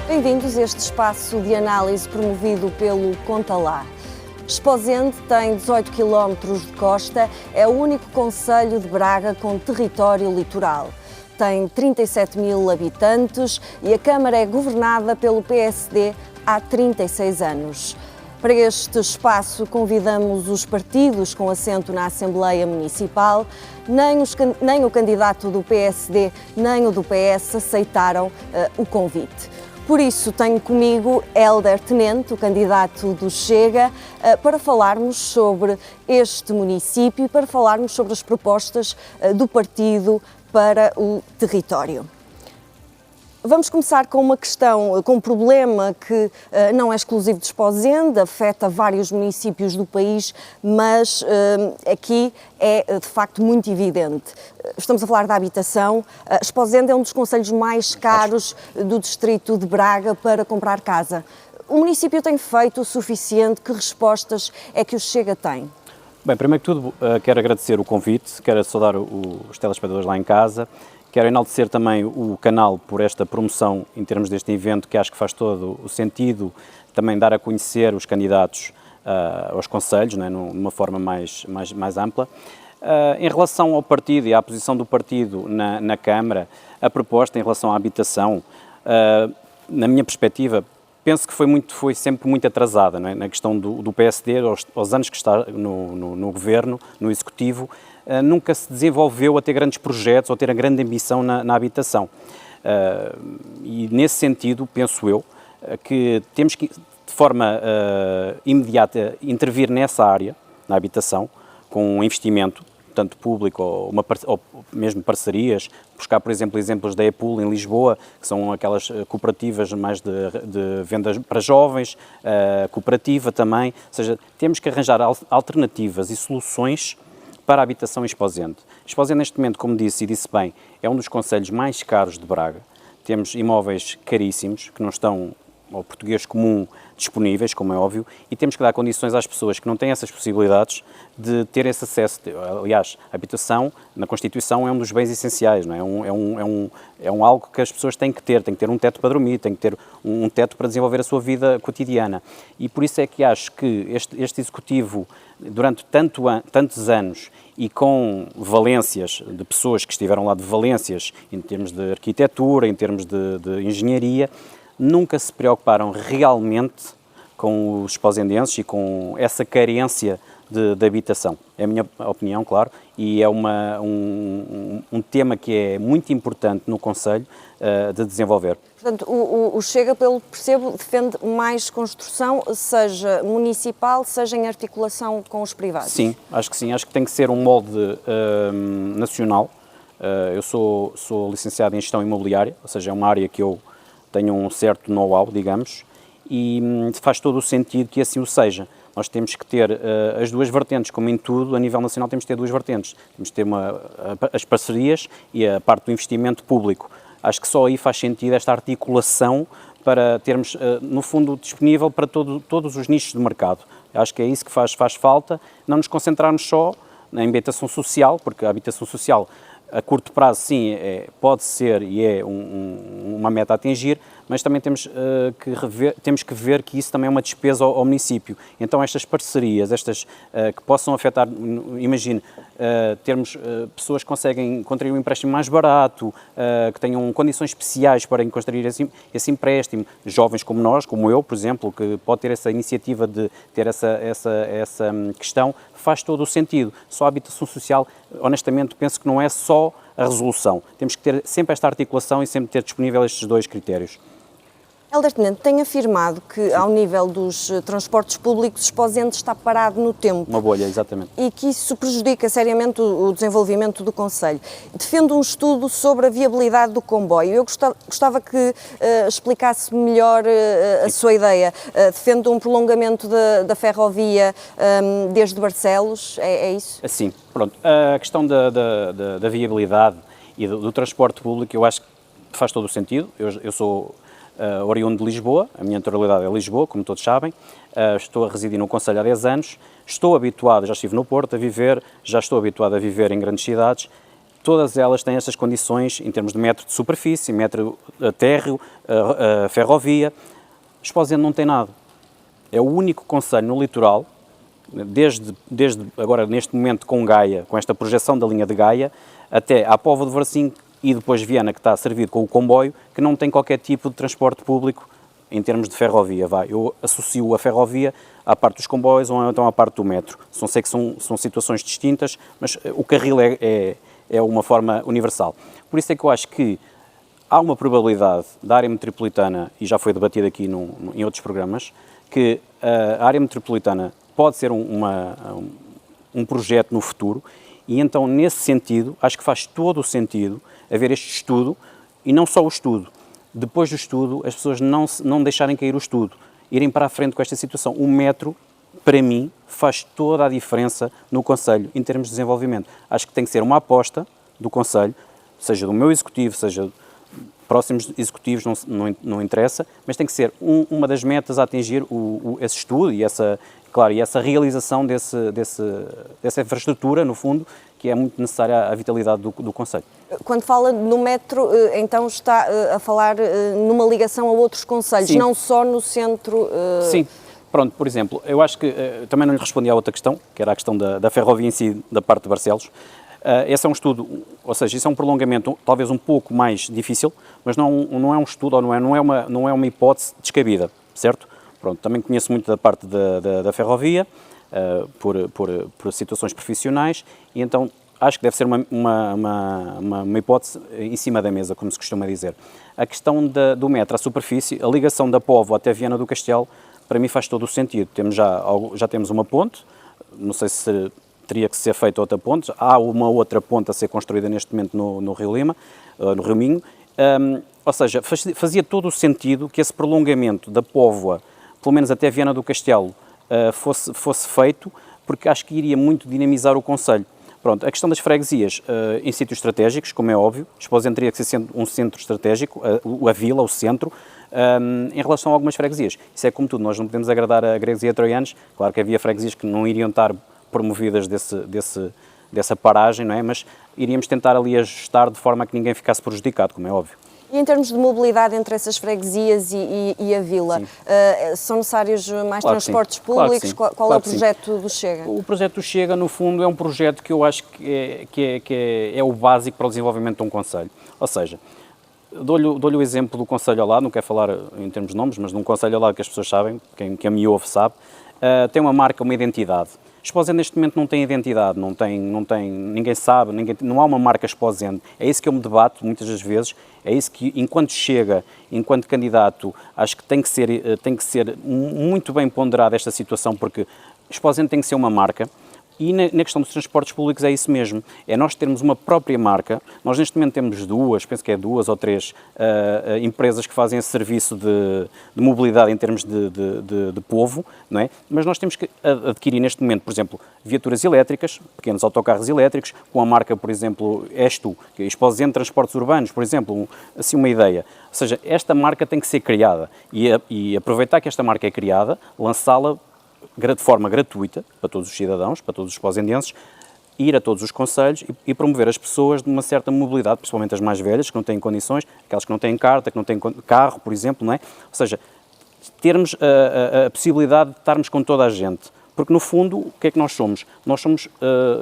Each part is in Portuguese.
Bem-vindos a este espaço de análise promovido pelo Conta Lá. Esposende tem 18 km de costa, é o único concelho de Braga com território litoral. Tem 37 mil habitantes e a Câmara é governada pelo PSD há 36 anos. Para este espaço convidamos os partidos com assento na Assembleia Municipal. Nem o candidato do PSD nem o do PS aceitaram o convite. Por isso tenho comigo Hélder Tenente, o candidato do Chega, para falarmos sobre este município e para falarmos sobre as propostas do partido para o território. Vamos começar com uma questão, com um problema que não é exclusivo de Esposende, afeta vários municípios do país, mas aqui é de facto muito evidente. Estamos a falar da habitação. Esposende é um dos concelhos mais caros do distrito de Braga para comprar casa. O município tem feito o suficiente? Que respostas é que o Chega tem? Bem, primeiro que tudo, quero agradecer o convite, quero saudar os telespectadores lá em casa. Quero enaltecer também o canal por esta promoção em termos deste evento, que acho que faz todo o sentido, também dar a conhecer os candidatos aos concelhos, né, numa forma mais ampla. Em relação ao partido e à posição do partido na Câmara, a proposta em relação à habitação, na minha perspectiva, penso que foi sempre muito atrasada, não é? Na questão do PSD, aos anos que está no governo, no executivo, nunca se desenvolveu a ter grandes projetos ou ter a grande ambição na habitação. E nesse sentido, penso eu, que temos que, de forma imediata, intervir nessa área, na habitação, com um investimento, tanto público ou mesmo parcerias, buscar, por exemplo, exemplos da EPUL em Lisboa, que são aquelas cooperativas mais de vendas para jovens, cooperativa também, ou seja, temos que arranjar alternativas e soluções para a habitação em Esposende. Esposende, neste momento, como disse e disse bem, é um dos concelhos mais caros de Braga. Temos imóveis caríssimos, que não estão ao português comum disponíveis, como é óbvio, e temos que dar condições às pessoas que não têm essas possibilidades de ter esse acesso. Aliás, a habitação, na Constituição, é um dos bens essenciais, não é? É algo que as pessoas têm que ter um teto para dormir, têm que ter um teto para desenvolver a sua vida cotidiana. E por isso é que acho que este Executivo, durante tantos anos e com valências de pessoas que estiveram lá de valências em termos de arquitetura, em termos de engenharia, nunca se preocuparam realmente com os esposendenses e com essa carência de habitação. É a minha opinião, claro, e é um tema que é muito importante no Concelho de desenvolver. Portanto, o Chega, pelo que percebo, defende mais construção, seja municipal, seja em articulação com os privados. Sim, acho que sim. Acho que tem que ser um molde nacional. Eu sou licenciado em Gestão Imobiliária, ou seja, é uma área que eu tenho um certo know-how, digamos, e faz todo o sentido que assim o seja. Nós temos que ter as duas vertentes, como em tudo, a nível nacional temos que ter duas vertentes. Temos que ter as parcerias e a parte do investimento público. Acho que só aí faz sentido esta articulação para termos, no fundo, disponível para todos os nichos de mercado. Acho que é isso que faz falta, não nos concentrarmos só na habitação social, porque a habitação social, a curto prazo, sim, pode ser e é uma meta a atingir, mas também temos que ver que isso também é uma despesa ao município. Então estas parcerias, que possam afetar, imagine, termos pessoas que conseguem construir um empréstimo mais barato, que tenham condições especiais para construir esse empréstimo, jovens como nós, como eu, por exemplo, que pode ter essa iniciativa de ter essa questão, faz todo o sentido. Só a habitação social, honestamente, penso que não é só a resolução. Temos que ter sempre esta articulação e sempre ter disponível estes dois critérios. Hélder Tenente tem afirmado que, ao nível dos transportes públicos, Esposende está parado no tempo. Uma bolha, exatamente. E que isso prejudica seriamente o desenvolvimento do concelho. Defende um estudo sobre a viabilidade do comboio. Eu gostava que explicasse melhor a sua ideia. Defende um prolongamento da ferrovia desde Barcelos, é isso? Sim, pronto. A questão da viabilidade e do transporte público, eu acho que faz todo o sentido. Eu sou oriundo de Lisboa, a minha naturalidade é Lisboa, como todos sabem, estou a residir no concelho há 10 anos, estou habituado, já estive no Porto a viver, já estou habituado a viver em grandes cidades todas elas têm essas condições em termos de metro de superfície, metro térreo, ferrovia. Esposende não tem nada. É o único concelho no litoral, desde agora neste momento com Gaia, com esta projeção da linha de Gaia, até à Póvoa de Varzim e depois Viana, que está servido com o comboio, que não tem qualquer tipo de transporte público em termos de ferrovia. Eu associo a ferrovia à parte dos comboios ou então à parte do metro. Sei que são situações distintas, mas o carril é uma forma universal. Por isso é que eu acho que há uma probabilidade da área metropolitana, e já foi debatido aqui em outros programas, que a área metropolitana pode ser um projeto no futuro, e então, nesse sentido, acho que faz todo o sentido haver este estudo, e não só o estudo. Depois do estudo, as pessoas não deixarem cair o estudo, irem para a frente com esta situação. O metro, para mim, faz toda a diferença no concelho, em termos de desenvolvimento. Acho que tem que ser uma aposta do concelho, seja do meu executivo, seja próximos executivos, não interessa, mas tem que ser uma das metas a atingir esse estudo e essa realização dessa infraestrutura, no fundo, que é muito necessária à vitalidade do concelho. Quando fala no metro, então está a falar numa ligação a outros concelhos, não só no centro... Sim, pronto, por exemplo, eu acho que também não lhe respondi à outra questão, que era a questão da ferrovia em si, da parte de Barcelos. Esse é um estudo, ou seja, isso é um prolongamento talvez um pouco mais difícil, mas não é um estudo, ou não é uma hipótese descabida, certo? Pronto, também conheço muito da parte da ferrovia, por situações profissionais, e então acho que deve ser uma hipótese em cima da mesa, como se costuma dizer. A questão do metro à superfície, a ligação da Póvoa até Viana do Castelo, para mim faz todo o sentido. Já temos uma ponte, não sei se teria que ser feita outra ponte, há uma outra ponte a ser construída neste momento no Rio Lima, no Rio Minho, ou seja, fazia todo o sentido que esse prolongamento da Póvoa, pelo menos até Viana do Castelo, fosse feito, porque acho que iria muito dinamizar o concelho. Pronto, a questão das freguesias em sítios estratégicos, como é óbvio, Esposende teria que ser um centro estratégico, a vila, o centro, em relação a algumas freguesias. Isso é como tudo, nós não podemos agradar a gregos e a troianos, claro que havia freguesias que não iriam estar promovidas dessa paragem, não é? Mas iríamos tentar ali ajustar de forma a que ninguém ficasse prejudicado, como é óbvio. E em termos de mobilidade entre essas freguesias e a vila, são necessários mais transportes públicos? Claro Qual é o projeto do Chega? O projeto do Chega, no fundo, é um projeto que eu acho que é o básico para o desenvolvimento de um concelho. Ou seja, dou-lhe o exemplo do concelho ao lado, não quero falar em termos de nomes, mas de um concelho ao lado que as pessoas sabem, quem me ouve sabe, tem uma marca, uma identidade. Esposende neste momento não tem identidade, ninguém sabe, não há uma marca Esposende. É isso que eu me debato muitas das vezes, é isso que, enquanto Chega, enquanto candidato, acho que tem que ser muito bem ponderada esta situação, porque Esposende tem que ser uma marca. E na questão dos transportes públicos é isso mesmo, é nós termos uma própria marca. Nós neste momento temos penso que é 2 ou 3 empresas que fazem esse serviço de mobilidade em termos de povo, não é? Mas nós temos que adquirir neste momento, por exemplo, viaturas elétricas, pequenos autocarros elétricos, com a marca, por exemplo, que é Esposende Transportes Urbanos, por exemplo, assim uma ideia. Ou seja, esta marca tem que ser criada e aproveitar que esta marca é criada, lançá-la de forma gratuita para todos os cidadãos, para todos os esposendenses, ir a todos os concelhos e promover as pessoas de uma certa mobilidade, principalmente as mais velhas, que não têm condições, aquelas que não têm carta, que não têm carro, por exemplo, não é? Ou seja, termos a possibilidade de estarmos com toda a gente. Porque, no fundo, o que é que nós somos? Nós somos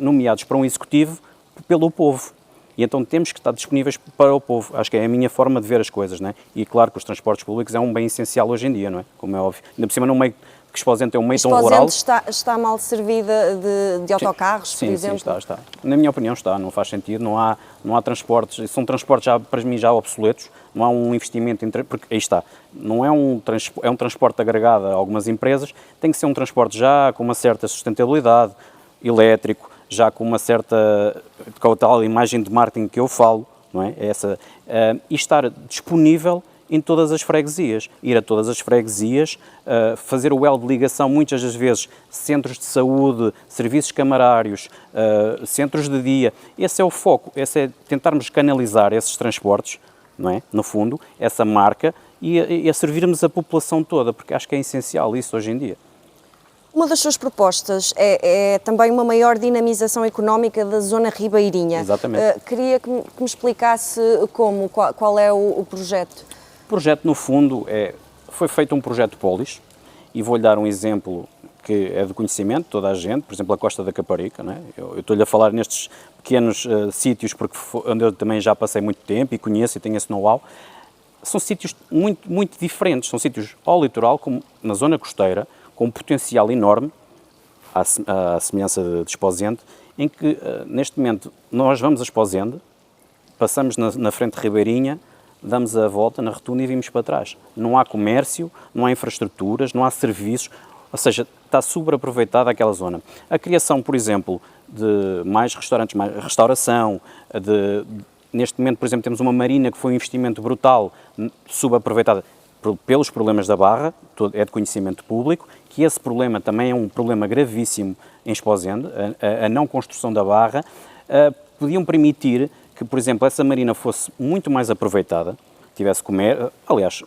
nomeados para um executivo pelo povo. E então temos que estar disponíveis para o povo. Acho que é a minha forma de ver as coisas, não é? E claro que os transportes públicos é um bem essencial hoje em dia, não é? Como é óbvio. Ainda por cima, no meio que Esposende é um meio tão rural. Está mal servida de autocarros, por exemplo? Sim, está. Na minha opinião está, não faz sentido, não há transportes, são transportes já, para mim, já obsoletos, não há um investimento, porque aí está, não é um transporte agregado a algumas empresas, tem que ser um transporte já com uma certa sustentabilidade, elétrico, já com uma certa, com a tal imagem de marketing que eu falo, não é? E estar disponível em todas as freguesias, ir a todas as freguesias, fazer o elo de ligação, muitas das vezes, centros de saúde, serviços camarários, centros de dia. Esse é o foco, esse é tentarmos canalizar esses transportes, não é? No fundo, essa marca, e a servirmos a população toda, porque acho que é essencial isso hoje em dia. Uma das suas propostas é também uma maior dinamização económica da zona ribeirinha. Exatamente. Queria que me explicasse qual é o projeto. O projeto, no fundo, foi feito um projeto Polis, e vou-lhe dar um exemplo que é de conhecimento de toda a gente, por exemplo, a Costa da Caparica, não é? Eu estou-lhe a falar nestes pequenos sítios, porque onde eu também já passei muito tempo e conheço e tenho esse know-how. São sítios muito, muito diferentes, são sítios ao litoral, como na zona costeira, com um potencial enorme, à semelhança de Esposende, em que, neste momento, nós vamos a Esposende, passamos na frente ribeirinha, damos a volta na rotunda e vimos para trás. Não há comércio, não há infraestruturas, não há serviços, ou seja, está subaproveitada aquela zona. A criação, por exemplo, de mais restaurantes, mais restauração, neste momento, por exemplo, temos uma marina que foi um investimento brutal, subaproveitada pelos problemas da Barra, é de conhecimento público, que esse problema também é um problema gravíssimo em Esposende, a não construção da Barra, podiam permitir que, por exemplo, essa marina fosse muito mais aproveitada, tivesse comércio, aliás,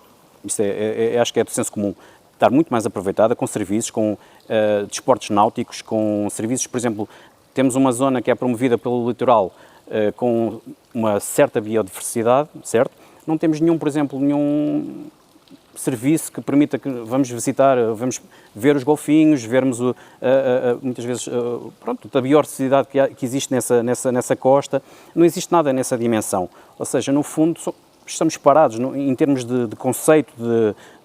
isto acho que é do senso comum, estar muito mais aproveitada, com serviços, com desportos náuticos, com serviços, por exemplo, temos uma zona que é promovida pelo litoral com uma certa biodiversidade, certo? Não temos nenhum, por exemplo, nenhum serviço que permita que vamos visitar, vamos ver os golfinhos, vermos muitas vezes pronto, a biodiversidade que existe nessa costa. Não existe nada nessa dimensão. Ou seja, no fundo, estamos parados em termos de conceito,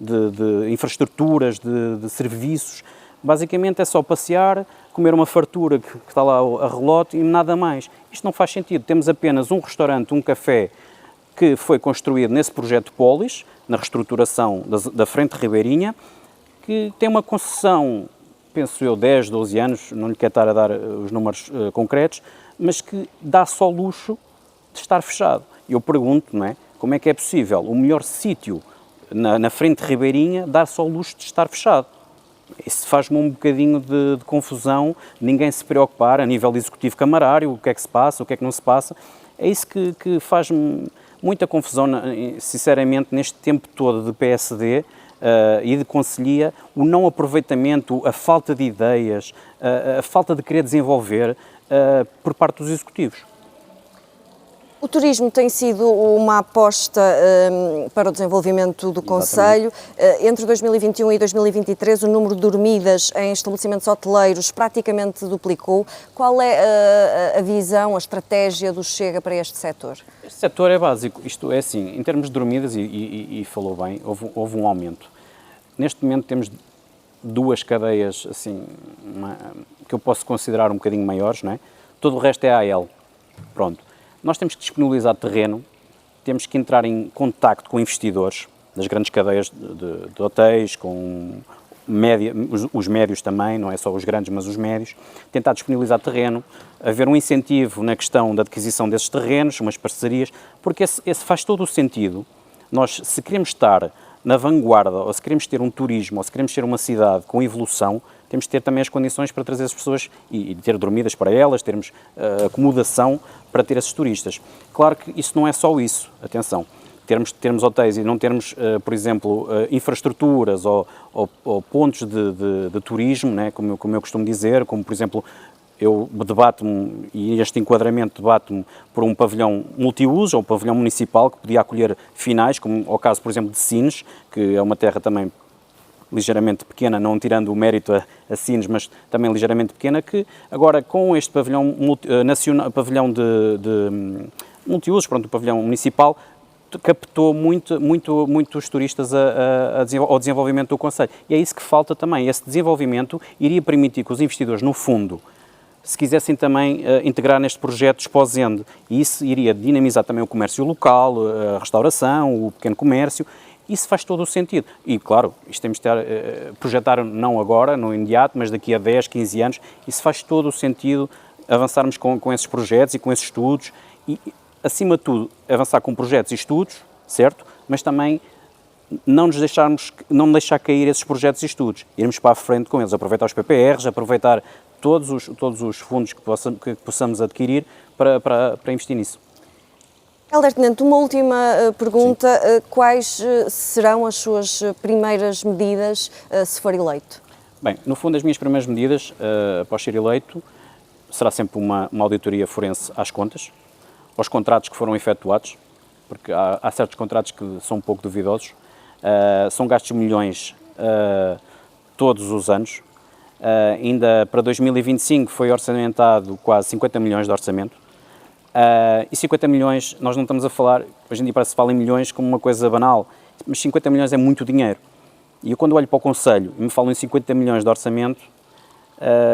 de infraestruturas, de serviços. Basicamente é só passear, comer uma fartura que está lá a relote e nada mais. Isto não faz sentido. Temos apenas um restaurante, um café, que foi construído nesse projeto Polis, na reestruturação da frente ribeirinha, que tem uma concessão, penso eu, 10, 12 anos, não lhe quero estar a dar os números concretos, mas que dá só luxo de estar fechado. Eu pergunto, não é, como é que é possível o melhor sítio na frente ribeirinha dar só luxo de estar fechado? Isso faz-me um bocadinho de confusão, ninguém se preocupar a nível executivo camarário, o que é que se passa, o que é que não se passa. É isso que faz-me muita confusão, sinceramente, neste tempo todo de PSD e de Conselhia, o não aproveitamento, a falta de ideias, a falta de querer desenvolver por parte dos executivos. O turismo tem sido uma aposta para o desenvolvimento do concelho. Entre 2021 e 2023, o número de dormidas em estabelecimentos hoteleiros praticamente duplicou. Qual é a visão, a estratégia do Chega para este setor? Este setor é básico. Isto é assim, em termos de dormidas, e falou bem, houve um aumento. Neste momento temos duas cadeias assim, que eu posso considerar um bocadinho maiores, não é? Todo o resto é AL. Pronto. Nós temos que disponibilizar terreno, temos que entrar em contacto com investidores das grandes cadeias de hotéis, com os médios também, não é só os grandes, mas os médios, tentar disponibilizar terreno, haver um incentivo na questão da adquisição desses terrenos, umas parcerias, porque esse faz todo o sentido. Nós, se queremos estar na vanguarda, ou se queremos ter um turismo, ou se queremos ter uma cidade com evolução, temos de ter também as condições para trazer as pessoas e ter dormidas para elas, termos acomodação para ter esses turistas. Claro que isso não é só isso, atenção, termos hotéis e não termos, por exemplo, infraestruturas ou pontos de turismo, né, como eu costumo dizer, como por exemplo, eu debato-me, e este enquadramento debato-me por um pavilhão multiuso, ou um pavilhão municipal que podia acolher finais, como ao caso, por exemplo, de Sines, que é uma terra também ligeiramente pequena, não tirando o mérito a Sines, mas também ligeiramente pequena, que agora com este pavilhão nacional, pavilhão de multiusos, pronto, o pavilhão municipal, captou muitos turistas ao desenvolvimento do concelho. E é isso que falta também. Esse desenvolvimento iria permitir que os investidores, no fundo, se quisessem também integrar neste projeto Esposende, e isso iria dinamizar também o comércio local, a restauração, o pequeno comércio. Isso faz todo o sentido. E, claro, isto temos de projetar não agora, no imediato, mas daqui a 10, 15 anos. Isso faz todo o sentido avançarmos com esses projetos e com esses estudos e, acima de tudo, avançar com projetos e estudos, certo? Mas também não deixar cair esses projetos e estudos. Irmos para a frente com eles, aproveitar os PPRs, aproveitar todos os fundos que possamos adquirir para investir nisso. Helder Tenente, uma última pergunta. Sim. Quais serão as suas primeiras medidas se for eleito? Bem, no fundo, as minhas primeiras medidas, após ser eleito, será sempre uma auditoria forense às contas, aos contratos que foram efetuados, porque há certos contratos que são um pouco duvidosos, são gastos milhões todos os anos. Ainda para 2025 foi orçamentado quase 50 milhões de orçamento, e 50 milhões, nós não estamos a falar, hoje em dia parece que se fala em milhões como uma coisa banal, mas 50 milhões é muito dinheiro. E eu, quando olho para o Conselho e me falam em 50 milhões de orçamento,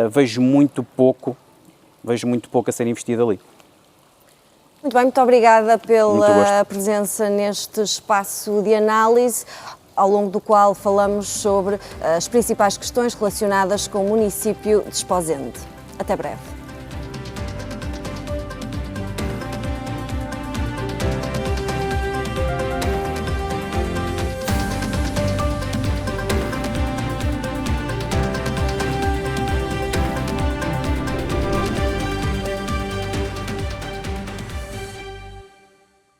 vejo muito pouco a ser investido ali. Muito bem, muito obrigada pela presença neste espaço de análise, ao longo do qual falamos sobre as principais questões relacionadas com o município de Esposende. Até breve.